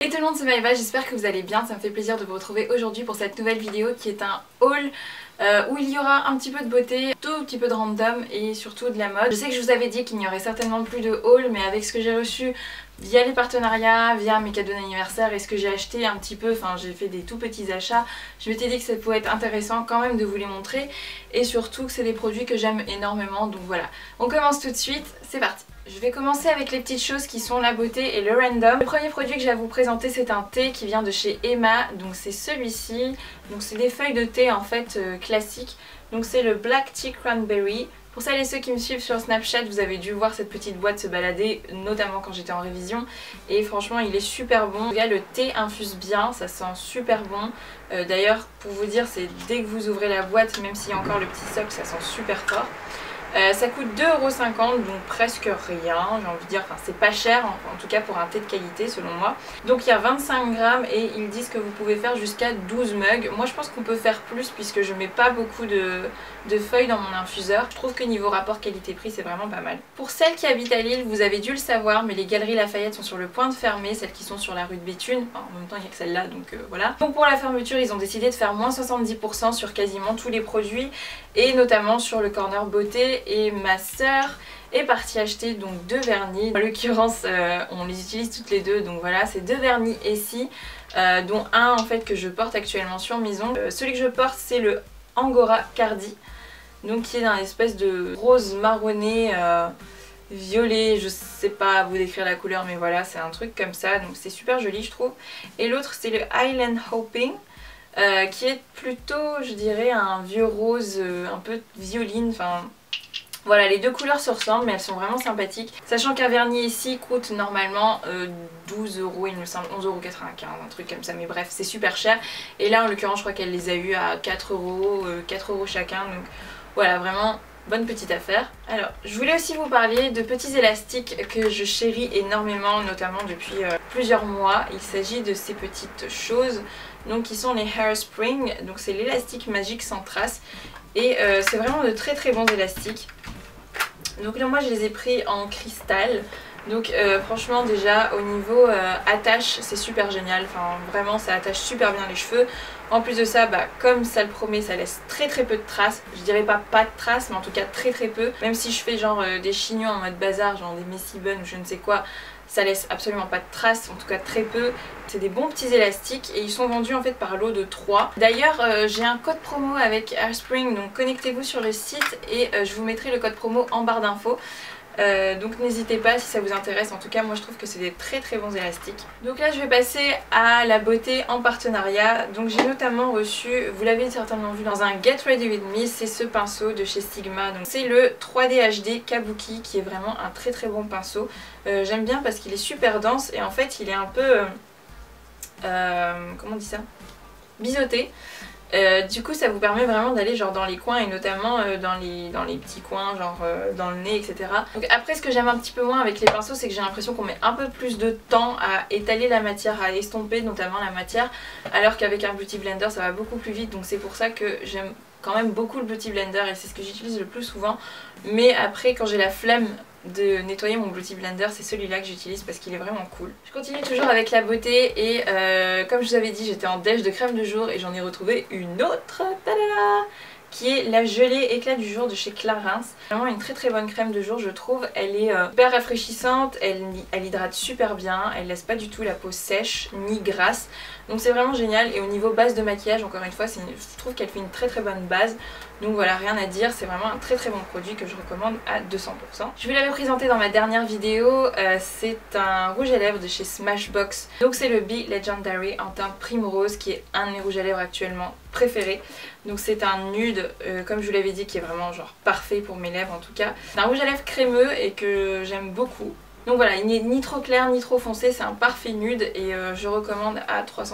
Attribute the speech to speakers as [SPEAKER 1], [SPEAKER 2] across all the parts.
[SPEAKER 1] Hey tout le monde, c'est Maëva, j'espère que vous allez bien, ça me fait plaisir de vous retrouver aujourd'hui pour cette nouvelle vidéo qui est un haul où il y aura un petit peu de beauté, tout petit peu de random et surtout de la mode. Je sais que je vous avais dit qu'il n'y aurait certainement plus de haul, mais avec ce que j'ai reçu via les partenariats, via mes cadeaux d'anniversaire et ce que j'ai acheté un petit peu, enfin j'ai fait des tout petits achats, je m'étais dit que ça pouvait être intéressant quand même de vous les montrer et surtout que c'est des produits que j'aime énormément, donc voilà. On commence tout de suite, c'est parti. Je vais commencer avec les petites choses qui sont la beauté et le random. Le premier produit que j'ai à vous présenter, c'est un thé qui vient de chez Emma, donc c'est celui-ci. Donc c'est des feuilles de thé en fait classiques. Donc c'est le Black Tea Cranberry. Pour celles et ceux qui me suivent sur Snapchat, vous avez dû voir cette petite boîte se balader, notamment quand j'étais en révision. Et franchement, il est super bon. Le thé infuse bien, ça sent super bon. D'ailleurs, pour vous dire, c'est dès que vous ouvrez la boîte, même s'il y a encore le petit socle, ça sent super fort. Ça coûte 2,50 €, donc presque rien, j'ai envie de dire, enfin c'est pas cher, en tout cas pour un thé de qualité selon moi. Donc il y a 25 grammes et ils disent que vous pouvez faire jusqu'à 12 mugs. Moi je pense qu'on peut faire plus puisque je mets pas beaucoup de feuilles dans mon infuseur. Je trouve que niveau rapport qualité-prix c'est vraiment pas mal. Pour celles qui habitent à Lille, vous avez dû le savoir, mais les galeries Lafayette sont sur le point de fermer, celles qui sont sur la rue de Béthune. Enfin, en même temps il n'y a que celle-là, donc voilà. Donc pour la fermeture, ils ont décidé de faire moins 70% sur quasiment tous les produits et notamment sur le corner beauté. Et ma soeur est partie acheter donc deux vernis. En l'occurrence on les utilise toutes les deux, donc voilà, c'est deux vernis Essie, dont un en fait que je porte actuellement sur mes ongles. Celui que je porte c'est le Angora Cardi, donc qui est d'un espèce de rose marronné violet, je sais pas vous décrire la couleur mais voilà, c'est un truc comme ça, donc c'est super joli je trouve. Et l'autre c'est le Highland Hoping, qui est plutôt je dirais un vieux rose un peu violine, enfin voilà, les deux couleurs se ressemblent mais elles sont vraiment sympathiques. Sachant qu'un vernis ici coûte normalement 12 € il me semble, 11,95 €, un truc comme ça, mais bref c'est super cher. Et là en l'occurrence je crois qu'elle les a eu à 4 €, 4 € chacun, donc voilà, vraiment bonne petite affaire. Alors je voulais aussi vous parler de petits élastiques que je chéris énormément, notamment depuis plusieurs mois. Il s'agit de ces petites choses donc qui sont les Hairspring, donc c'est l'élastique magique sans trace. Et c'est vraiment de très très bons élastiques. Donc là moi je les ai pris en cristal. Donc franchement déjà au niveau attache c'est super génial. Enfin vraiment ça attache super bien les cheveux. En plus de ça, bah, comme ça le promet, ça laisse très très peu de traces. Je dirais pas de traces, mais en tout cas très très peu. Même si je fais genre des chignons en mode bazar, genre des messy buns ou je ne sais quoi, ça laisse absolument pas de traces, en tout cas très peu. C'est des bons petits élastiques et ils sont vendus en fait par lot de 3. D'ailleurs j'ai un code promo avec Hairspring, donc connectez-vous sur le site et je vous mettrai le code promo en barre d'infos. Donc n'hésitez pas si ça vous intéresse, en tout cas moi je trouve que c'est des très très bons élastiques. Donc là je vais passer à la beauté en partenariat. Donc j'ai notamment reçu, vous l'avez certainement vu dans un Get Ready With Me, c'est ce pinceau de chez Sigma. Donc c'est le 3D HD Kabuki qui est vraiment un très très bon pinceau. J'aime bien parce qu'il est super dense et en fait il est un peu, comment on dit ça, biseauté. Du coup ça vous permet vraiment d'aller genre dans les coins et notamment dans les petits coins, genre dans le nez, etc. Donc après ce que j'aime un petit peu moins avec les pinceaux, c'est que j'ai l'impression qu'on met un peu plus de temps à étaler la matière, à estomper notamment la matière, alors qu'avec un Beauty Blender ça va beaucoup plus vite. Donc c'est pour ça que j'aime quand même beaucoup le Beauty Blender et c'est ce que j'utilise le plus souvent. Mais après quand j'ai la flemme de nettoyer mon Beauty Blender, c'est celui-là que j'utilise parce qu'il est vraiment cool. Je continue toujours avec la beauté et comme je vous avais dit, j'étais en déj de crème de jour et j'en ai retrouvé une autre, tada, qui est la gelée éclat du jour de chez Clarins. Vraiment une très très bonne crème de jour je trouve. Elle est super rafraîchissante, elle hydrate super bien, elle laisse pas du tout la peau sèche ni grasse. Donc c'est vraiment génial. Et au niveau base de maquillage, encore une fois, je trouve qu'elle fait une très très bonne base. Donc voilà, rien à dire, c'est vraiment un très très bon produit que je recommande à 200%. Je vous l'avais présenté dans ma dernière vidéo, c'est un rouge à lèvres de chez Smashbox. Donc c'est le Be Legendary en teinte Primrose qui est un de mes rouges à lèvres actuellement préférés. Donc c'est un nude, comme je vous l'avais dit, qui est vraiment genre parfait pour mes lèvres en tout cas. C'est un rouge à lèvres crémeux et que j'aime beaucoup. Donc voilà, il n'est ni trop clair ni trop foncé, c'est un parfait nude et je recommande à 300%.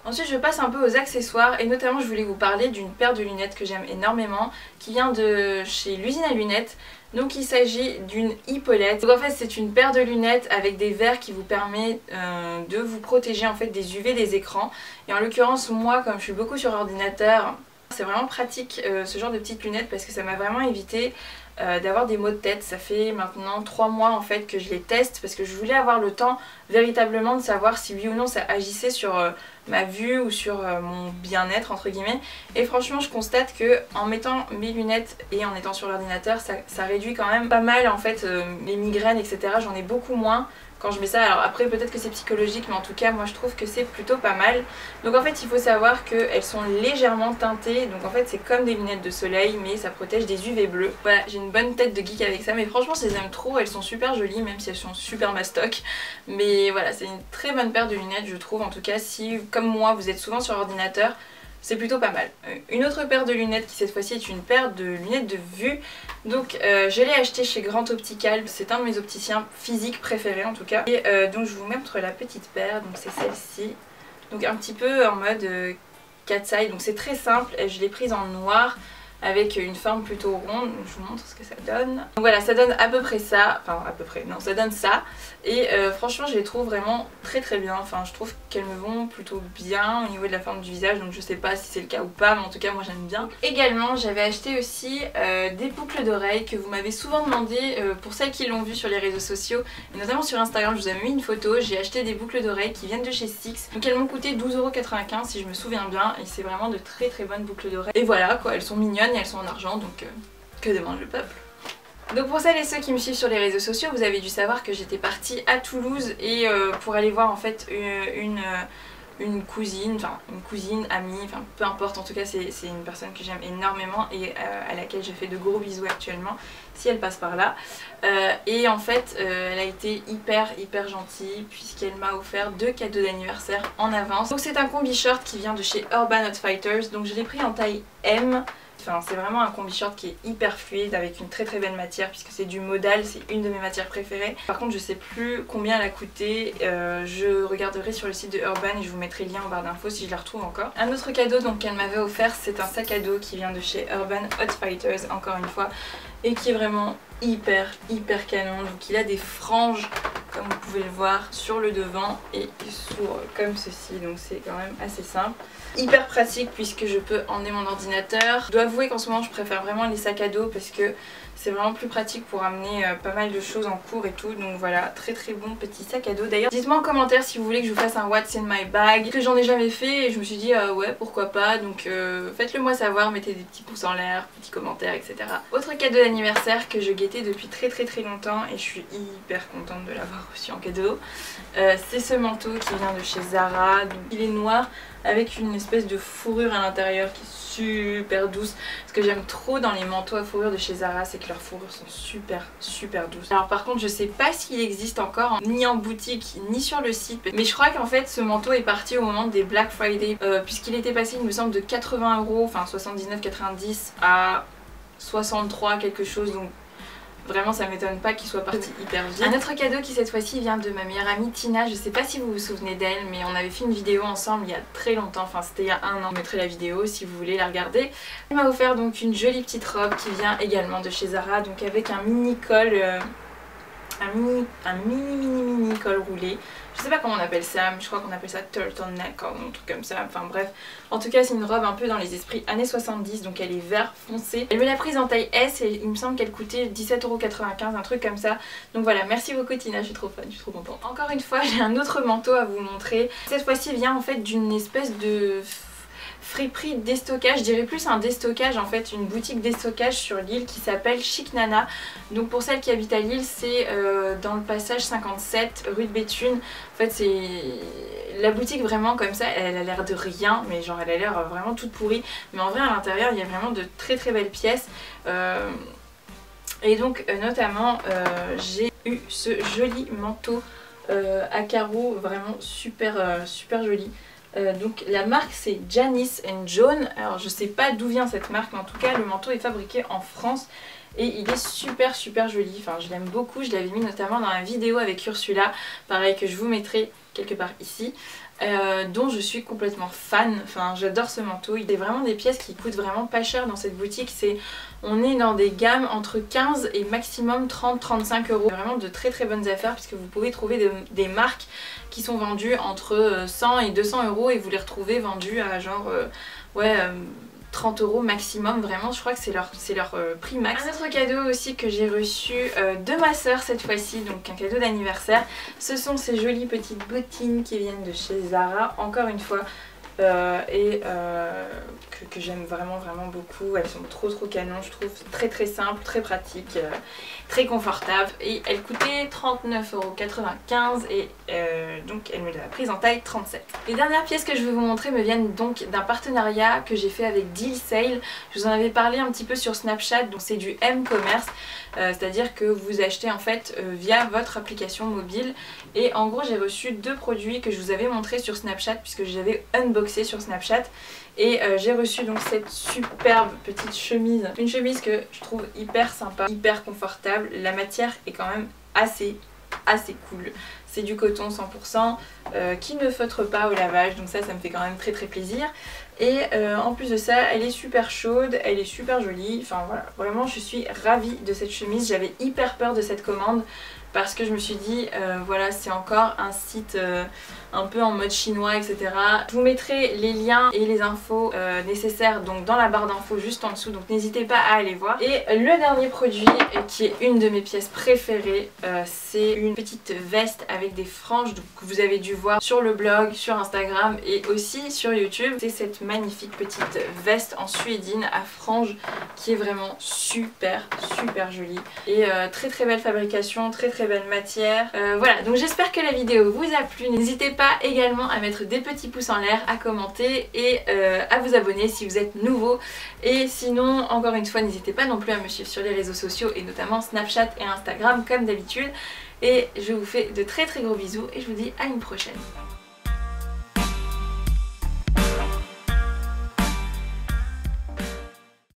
[SPEAKER 1] Ensuite je passe un peu aux accessoires et notamment je voulais vous parler d'une paire de lunettes que j'aime énormément qui vient de chez l'usine à lunettes. Donc il s'agit d'une Hypolette. Donc en fait c'est une paire de lunettes avec des verres qui vous permet de vous protéger en fait des UV des écrans. Et en l'occurrence moi, comme je suis beaucoup sur ordinateur, c'est vraiment pratique ce genre de petites lunettes parce que ça m'a vraiment évité d'avoir des maux de tête. Ça fait maintenant 3 mois en fait que je les teste parce que je voulais avoir le temps véritablement de savoir si oui ou non ça agissait sur ma vue ou sur mon bien-être entre guillemets. Et franchement je constate que en mettant mes lunettes et en étant sur l'ordinateur ça réduit quand même pas mal en fait les migraines etc. J'en ai beaucoup moins quand je mets ça. Alors après peut-être que c'est psychologique mais en tout cas moi je trouve que c'est plutôt pas mal. Donc en fait il faut savoir qu'elles sont légèrement teintées, donc en fait c'est comme des lunettes de soleil mais ça protège des UV bleus. Voilà, j'ai une bonne tête de geek avec ça mais franchement je les aime trop, elles sont super jolies même si elles sont super mastoc. Mais voilà, c'est une très bonne paire de lunettes je trouve, en tout cas si comme moi vous êtes souvent sur l'ordinateur, c'est plutôt pas mal. Une autre paire de lunettes qui cette fois-ci est une paire de lunettes de vue. Donc je l'ai acheté chez Grand Optical, c'est un de mes opticiens physiques préférés en tout cas. Et donc je vous montre la petite paire, donc c'est celle-ci. Donc un petit peu en mode cat eye, donc c'est très simple, je l'ai prise en noir avec une forme plutôt ronde, donc je vous montre ce que ça donne. Donc voilà, ça donne à peu près ça, enfin à peu près, non ça donne ça. Et franchement je les trouve vraiment très très bien, enfin je trouve qu'elles me vont plutôt bien au niveau de la forme du visage, donc je sais pas si c'est le cas ou pas mais en tout cas moi j'aime bien. Donc, également j'avais acheté aussi des boucles d'oreilles que vous m'avez souvent demandé pour celles qui l'ont vu sur les réseaux sociaux et notamment sur Instagram. Je vous avais mis une photo, j'ai acheté des boucles d'oreilles qui viennent de chez Six, donc elles m'ont coûté 12,95 € si je me souviens bien et c'est vraiment de très très bonnes boucles d'oreilles. Et voilà quoi, elles sont mignonnes et elles sont en argent donc que demande le peuple. Donc pour celles et ceux qui me suivent sur les réseaux sociaux, vous avez dû savoir que j'étais partie à Toulouse et pour aller voir en fait une cousine, amie, enfin peu importe, en tout cas c'est une personne que j'aime énormément et à laquelle je fais de gros bisous actuellement si elle passe par là. Et en fait elle a été hyper gentille puisqu'elle m'a offert 2 cadeaux d'anniversaire en avance. Donc c'est un combi short qui vient de chez Urban Outfitters, donc je l'ai pris en taille M. Enfin, c'est vraiment un combi short qui est hyper fluide avec une très belle matière puisque c'est du modal, c'est une de mes matières préférées. Par contre je sais plus combien elle a coûté, je regarderai sur le site de Urban et je vous mettrai le lien en barre d'infos si je la retrouve encore. Un autre cadeau qu'elle m'avait offert, c'est un sac à dos qui vient de chez Urban Outfitters encore une fois et qui est vraiment hyper canon. Donc il a des franges comme vous pouvez le voir sur le devant et il s'ouvre comme ceci, donc c'est quand même assez simple. Hyper pratique puisque je peux emmener mon ordinateur. Je dois avouer qu'en ce moment je préfère vraiment les sacs à dos parce que c'est vraiment plus pratique pour amener pas mal de choses en cours et tout. Donc voilà, très bon petit sac à dos. D'ailleurs dites-moi en commentaire si vous voulez que je vous fasse un What's in my bag, que j'en ai jamais fait et je me suis dit ouais pourquoi pas. Donc faites-le moi savoir, mettez des petits pouces en l'air, petits commentaires etc. Autre cadeau d'anniversaire que je guettais depuis très longtemps et je suis hyper contente de l'avoir reçu en cadeau. C'est ce manteau qui vient de chez Zara. Donc il est noir avec une espèce de fourrure à l'intérieur qui est super douce. Ce que j'aime trop dans les manteaux à fourrure de chez Zara, c'est que leurs fourrures sont super douces. Alors par contre je sais pas s'il existe encore ni en boutique ni sur le site, mais je crois qu'en fait ce manteau est parti au moment des Black Friday puisqu'il était passé il me semble de 80 €, enfin 79,90 à 63 quelque chose, donc vraiment ça m'étonne pas qu'il soit parti hyper vite. Un autre cadeau qui cette fois-ci vient de ma meilleure amie Tina, je sais pas si vous vous souvenez d'elle mais on avait fait une vidéo ensemble il y a très longtemps, enfin c'était il y a 1 an, je mettrai la vidéo si vous voulez la regarder. Elle m'a offert donc une jolie petite robe qui vient également de chez Zara, donc avec un mini col, un mini col roulé. Je sais pas comment on appelle ça, mais je crois qu'on appelle ça turtleneck ou un truc comme ça, enfin bref. En tout cas c'est une robe un peu dans les esprits années 70, donc elle est vert foncé. Elle me l'a prise en taille S et il me semble qu'elle coûtait 17,95 €, un truc comme ça. Donc voilà, merci beaucoup Tina, je suis trop fan, je suis trop contente. Encore une fois j'ai un autre manteau à vous montrer. Cette fois-ci vient en fait d'une espèce de friperie de déstockage, je dirais plus un déstockage en fait, une boutique déstockage sur Lille qui s'appelle Chic Nana. Donc pour celles qui habitent à Lille, c'est dans le passage 57 rue de Béthune. En fait c'est la boutique vraiment comme ça, elle a l'air de rien, mais genre elle a l'air vraiment toute pourrie. Mais en vrai à l'intérieur il y a vraiment de très belles pièces. Et donc notamment j'ai eu ce joli manteau à carreaux, vraiment super joli. Donc la marque c'est Janice & John. Alors je sais pas d'où vient cette marque mais en tout cas le manteau est fabriqué en France et il est super joli, enfin je l'aime beaucoup, je l'avais mis notamment dans la vidéo avec Ursula, pareil que je vous mettrai quelque part ici, dont je suis complètement fan, enfin j'adore ce manteau. Il y a vraiment des pièces qui coûtent vraiment pas cher dans cette boutique, on est dans des gammes entre 15 et maximum 30-35 €. Vraiment de très bonnes affaires puisque vous pouvez trouver des marques qui sont vendues entre 100 et 200 € et vous les retrouvez vendues à genre 30 € maximum, vraiment je crois que c'est leur prix max. Un autre cadeau aussi que j'ai reçu de ma soeur cette fois-ci, donc un cadeau d'anniversaire, ce sont ces jolies petites bottines qui viennent de chez Zara, encore une fois. Que j'aime vraiment beaucoup. Elles sont trop canon, je trouve, très simple, très pratique, très confortable, et elles coûtaient 39,95 € et donc elle me l'a prise en taille 37. Les dernières pièces que je vais vous montrer me viennent donc d'un partenariat que j'ai fait avec Deal Sale. Je vous en avais parlé un petit peu sur Snapchat, donc c'est du M-commerce, c'est-à-dire que vous achetez en fait via votre application mobile, et en gros j'ai reçu 2 produits que je vous avais montré sur Snapchat puisque j'avais unboxé sur Snapchat, et j'ai reçu donc cette superbe petite chemise, une chemise que je trouve hyper sympa, hyper confortable. La matière est quand même assez cool, c'est du coton 100% qui ne feutre pas au lavage, donc ça me fait quand même très plaisir. Et en plus de ça, elle est super chaude, elle est super jolie, enfin voilà, vraiment je suis ravie de cette chemise. J'avais hyper peur de cette commande parce que je me suis dit voilà, c'est encore un site un peu en mode chinois, etc. Je vous mettrai les liens et les infos nécessaires donc dans la barre d'infos juste en dessous, donc n'hésitez pas à aller voir. Et le dernier produit qui est une de mes pièces préférées, c'est une petite veste avec des franges, donc, que vous avez dû voir sur le blog, sur Instagram et aussi sur YouTube. C'est cette magnifique petite veste en suédine à franges qui est vraiment super jolie, et très belle fabrication, très belle matière. Voilà, donc j'espère que la vidéo vous a plu. N'hésitez pas également à mettre des petits pouces en l'air, à commenter et à vous abonner si vous êtes nouveau. Et sinon, encore une fois, n'hésitez pas non plus à me suivre sur les réseaux sociaux et notamment Snapchat et Instagram comme d'habitude. Et je vous fais de très gros bisous et je vous dis à une prochaine.